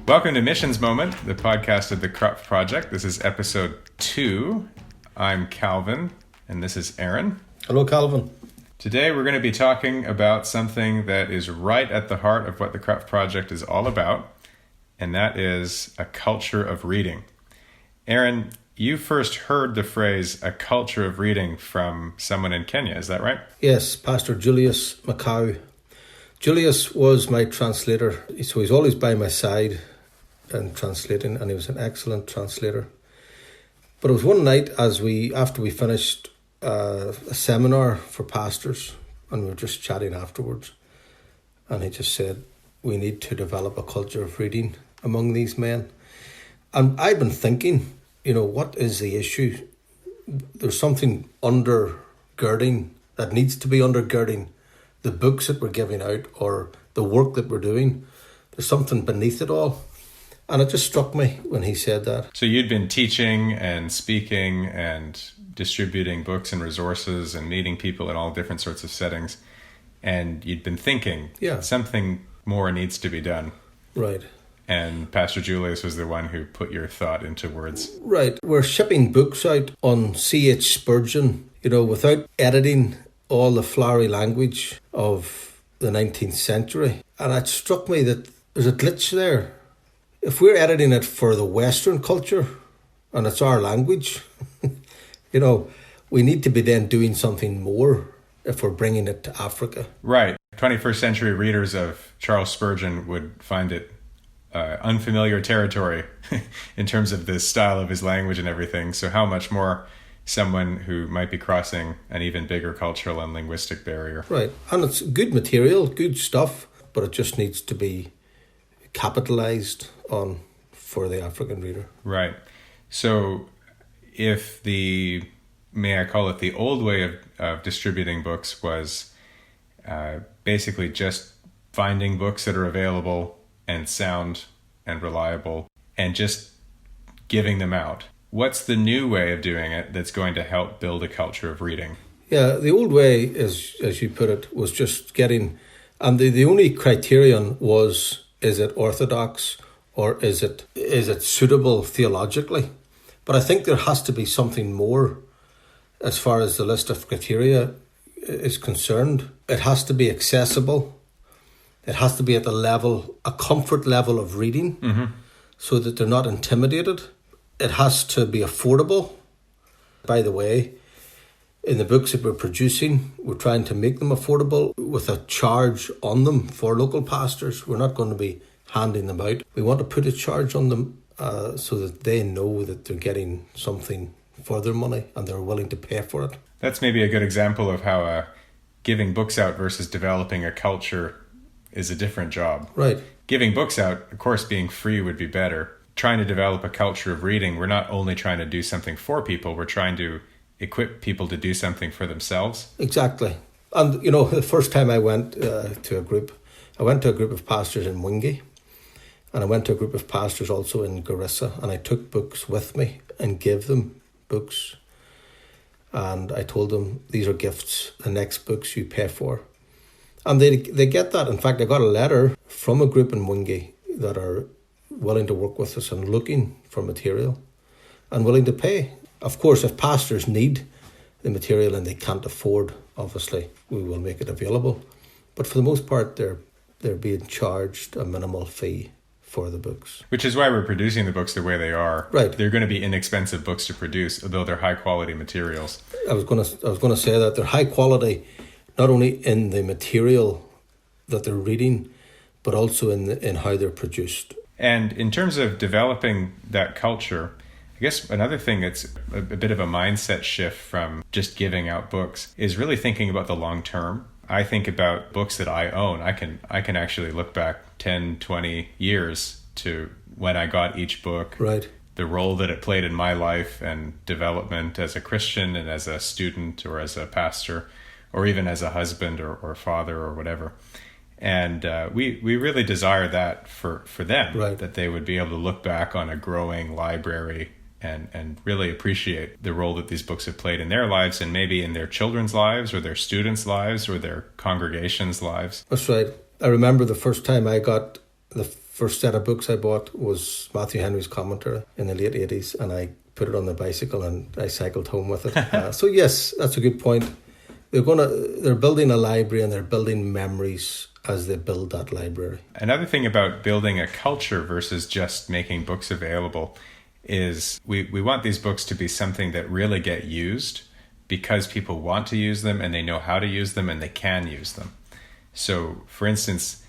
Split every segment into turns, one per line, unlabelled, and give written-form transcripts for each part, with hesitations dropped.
Welcome to Missions Moment, the podcast of the Krapf Project. This is episode 2. I'm Calvin, and this is Aaron.
Hello, Calvin.
Today we're going to be talking about something that is right at the heart of what the Krapf Project is all about, and that is a culture of reading. Aaron, you first heard the phrase, a culture of reading, from someone in Kenya, is that right?
Yes, Pastor Julius Macau. Julius was my translator, so he's always by my side and translating, and he was an excellent translator. But it was one night after we finished a seminar for pastors, and we were just chatting afterwards, and he just said, we need to develop a culture of reading among these men. And I've been thinking, what is the issue? There's something undergirding that needs to be undergirding the books that we're giving out or the work that we're doing. There's something beneath it all. And it just struck me when he said that.
So you'd been teaching and speaking and distributing books and resources and meeting people in all different sorts of settings. And you'd been thinking, something more needs to be done.
Right.
And Pastor Julius was the one who put your thought into words.
Right. We're shipping books out on C.H. Spurgeon, without editing all the flowery language of the 19th century. And it struck me that there's a glitch there. If we're editing it for the Western culture, and it's our language, we need to be then doing something more if we're bringing it to Africa.
Right. 21st century readers of Charles Spurgeon would find it unfamiliar territory in terms of the style of his language and everything. So how much more someone who might be crossing an even bigger cultural and linguistic barrier.
Right. And it's good material, good stuff, but it just needs to be capitalized on for the African reader.
Right. So if may I call it the old way of distributing books was basically just finding books that are available and sound and reliable and just giving them out. What's the new way of doing it that's going to help build a culture of reading?
Yeah, the old way, as you put it, was just getting, and the only criterion was, is it orthodox or is it suitable theologically? But I think there has to be something more as far as the list of criteria is concerned. It has to be accessible. It has to be at a comfort level of reading, so that they're not intimidated. It has to be affordable. By the way, in the books that we're producing, we're trying to make them affordable with a charge on them for local pastors. We're not going to be handing them out. We want to put a charge on them so that they know that they're getting something for their money and they're willing to pay for it.
That's maybe a good example of how giving books out versus developing a culture is a different job.
Right.
Giving books out, of course, being free would be better. Trying to develop a culture of reading, we're not only trying to do something for people, we're trying to equip people to do something for themselves.
Exactly. And, the first time I went to a group of pastors in Mwingi, and I went to a group of pastors also in Garissa, and I took books with me and gave them books. And I told them, these are gifts, the next books you pay for. And they get that. In fact, I got a letter from a group in Mwingi that are willing to work with us and looking for material and willing to pay. Of course, if pastors need the material and they can't afford, obviously, we will make it available. But for the most part, they're being charged a minimal fee for the books.
Which is why we're producing the books the way they are.
Right.
They're going to be inexpensive books to produce, although they're high quality materials.
I was going to say that they're high quality, not only in the material that they're reading, but also in how they're produced.
And in terms of developing that culture, I guess another thing that's a bit of a mindset shift from just giving out books is really thinking about the long term. I think about books that I own. I can actually look back 10, 20 years to when I got each book,
right,
the role that it played in my life and development as a Christian and as a student or as a pastor or even as a husband or father or whatever. And we really desire that for them,
right,
that they would be able to look back on a growing library and really appreciate the role that these books have played in their lives and maybe in their children's lives or their students' lives or their congregations' lives.
That's right. I remember the first time I got the first set of books I bought was Matthew Henry's commentary in the late 80s, and I put it on the bicycle and I cycled home with it. So yes, that's a good point. They're building a library, and they're building memories as they build that library.
Another thing about building a culture versus just making books available is we want these books to be something that really get used because people want to use them and they know how to use them and they can use them. So, for instance,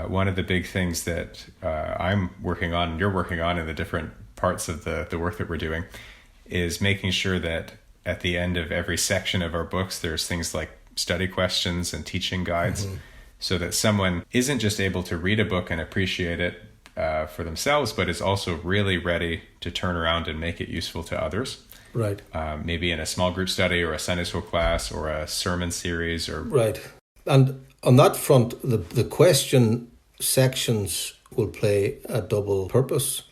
one of the big things that I'm working on and you're working on in the different parts of the work that we're doing is making sure that at the end of every section of our books, there's things like study questions and teaching guides, so that someone isn't just able to read a book and appreciate it for themselves, but is also really ready to turn around and make it useful to others.
Right.
Maybe in a small group study or a Sunday school class or a sermon series.
Right. And on that front, the question sections will play a double purpose.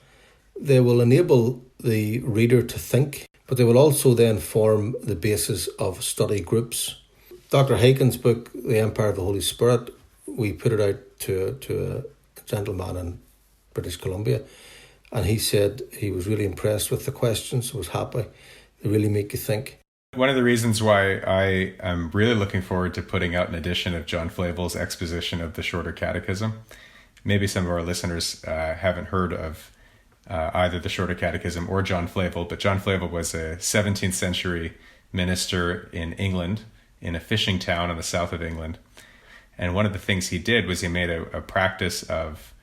They will enable the reader to think, but they will also then form the basis of study groups. Dr. Haken's book, The Empire of the Holy Spirit, we put it out to a gentleman in British Columbia, and he said he was really impressed with the questions, was happy. They really make you think.
One of the reasons why I am really looking forward to putting out an edition of John Flavel's exposition of the Shorter Catechism. Maybe some of our listeners haven't heard of either the Shorter Catechism or John Flavel, but John Flavel was a 17th century minister in England, in a fishing town in the south of England. And one of the things he did was he made a practice of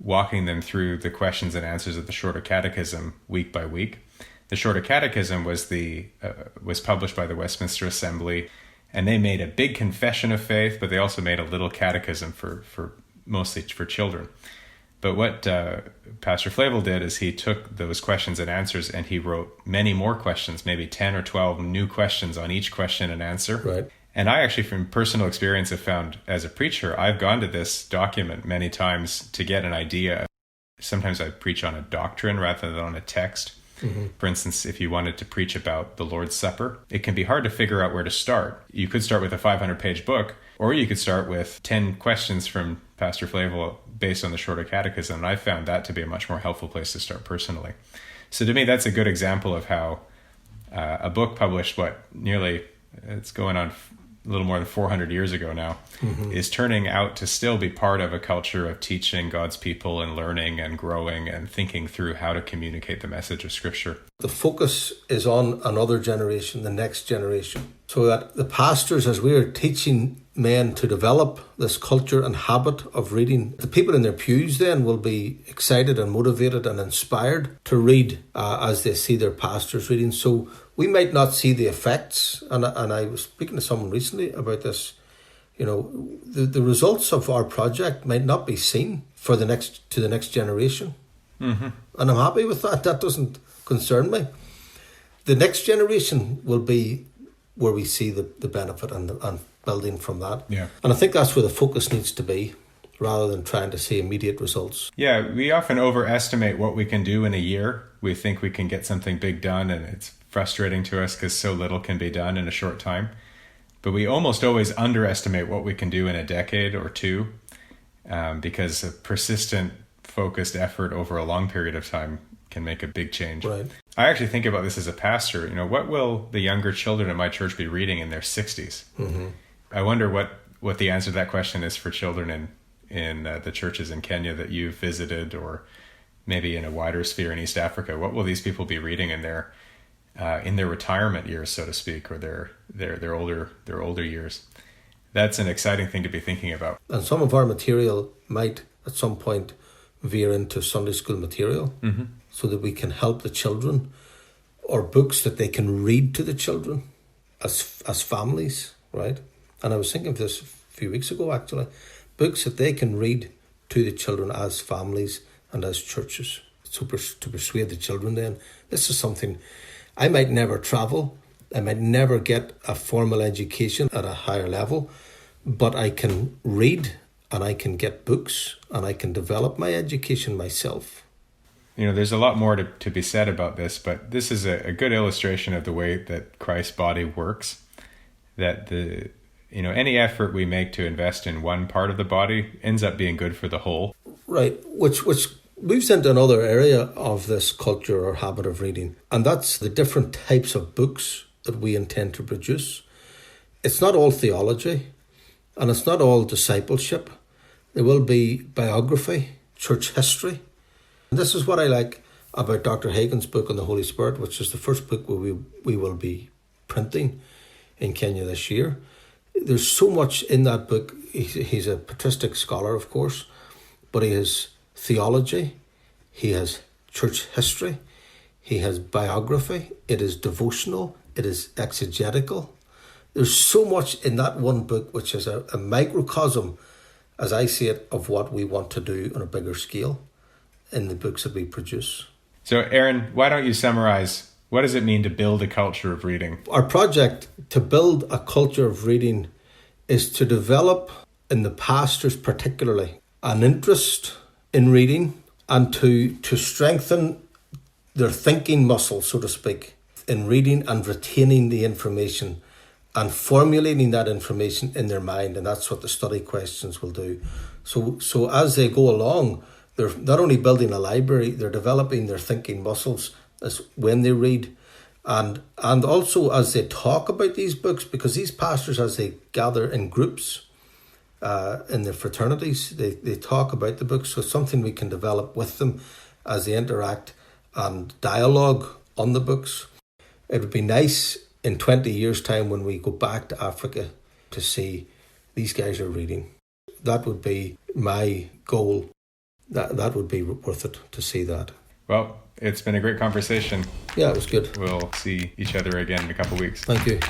walking them through the questions and answers of the Shorter Catechism week by week. The Shorter Catechism was published by the Westminster Assembly, and they made a big confession of faith, but they also made a little catechism for mostly for children. But what Pastor Flavel did is he took those questions and answers and he wrote many more questions, maybe 10 or 12 new questions on each question and answer.
Right.
And I actually, from personal experience, have found as a preacher, I've gone to this document many times to get an idea. Sometimes I preach on a doctrine rather than on a text. Mm-hmm. For instance, if you wanted to preach about the Lord's Supper, it can be hard to figure out where to start. You could start with a 500-page book, or you could start with 10 questions from Pastor Flavel based on the Shorter Catechism. And I found that to be a much more helpful place to start personally. So to me, that's a good example of how a book published, it's going on a little more than 400 years ago now, is turning out to still be part of a culture of teaching God's people and learning and growing and thinking through how to communicate the message of Scripture.
The focus is on another generation, the next generation, so that the pastors, as we are teaching men to develop this culture and habit of reading, the people in their pews then will be excited and motivated and inspired to read as they see their pastors reading. So we might not see the effects, and I was speaking to someone recently about this. You know, the results of our project might not be seen to the next generation, and I'm happy with that. That doesn't concern me. The next generation will be where we see the benefit and building from that.
Yeah,
and I think that's where the focus needs to be, rather than trying to see immediate results.
Yeah, we often overestimate what we can do in a year. We think we can get something big done, and it's frustrating to us because so little can be done in a short time. But we almost always underestimate what we can do in a decade or two, because a persistent, focused effort over a long period of time can make a big change.
Right.
I actually think about this as a pastor. You know, what will the younger children in my church be reading in their 60s? Mm-hmm. I wonder what the answer to that question is for children in the churches in Kenya that you've visited, or maybe in a wider sphere in East Africa. What will these people be reading in their retirement years, so to speak, or their older years? That's an exciting thing to be thinking about.
And some of our material might at some point veer into Sunday school material, so that we can help the children, or books that they can read to the children as families, right? And I was thinking of this a few weeks ago, actually. Books that they can read to the children as families and as churches, to persuade the children then. This is something. I might never travel, I might never get a formal education at a higher level, but I can read and I can get books and I can develop my education myself.
You know, there's a lot more to be said about this, but this is a good illustration of the way that Christ's body works, that any effort we make to invest in one part of the body ends up being good for the whole.
Right, which moves into another area of this culture or habit of reading, and that's the different types of books that we intend to produce. It's not all theology, and it's not all discipleship. There will be biography, church history. And this is what I like about Dr. Hagen's book on the Holy Spirit, which is the first book we will be printing in Kenya this year. There's so much in that book. He's a patristic scholar, of course, but he has theology, he has church history, he has biography, it is devotional, it is exegetical. There's so much in that one book, which is a microcosm, as I see it, of what we want to do on a bigger scale in the books that we produce.
So, Aaron, why don't you summarize, what does it mean to build a culture of reading?
Our project to build a culture of reading is to develop, in the pastors particularly, an interest in reading and to strengthen their thinking muscle, so to speak, in reading and retaining the information and formulating that information in their mind. And that's what the study questions will do. So as they go along, they're not only building a library, they're developing their thinking muscles as when they read. And also as they talk about these books, because these pastors, as they gather in groups, in their fraternities, they talk about the books. So it's something we can develop with them as they interact and dialogue on the books. It would be nice in 20 years' time when we go back to Africa to see these guys are reading. That would be my goal. That would be worth it to see that.
Well, it's been a great conversation.
Yeah, it was good.
We'll see each other again in a couple of weeks.
Thank you.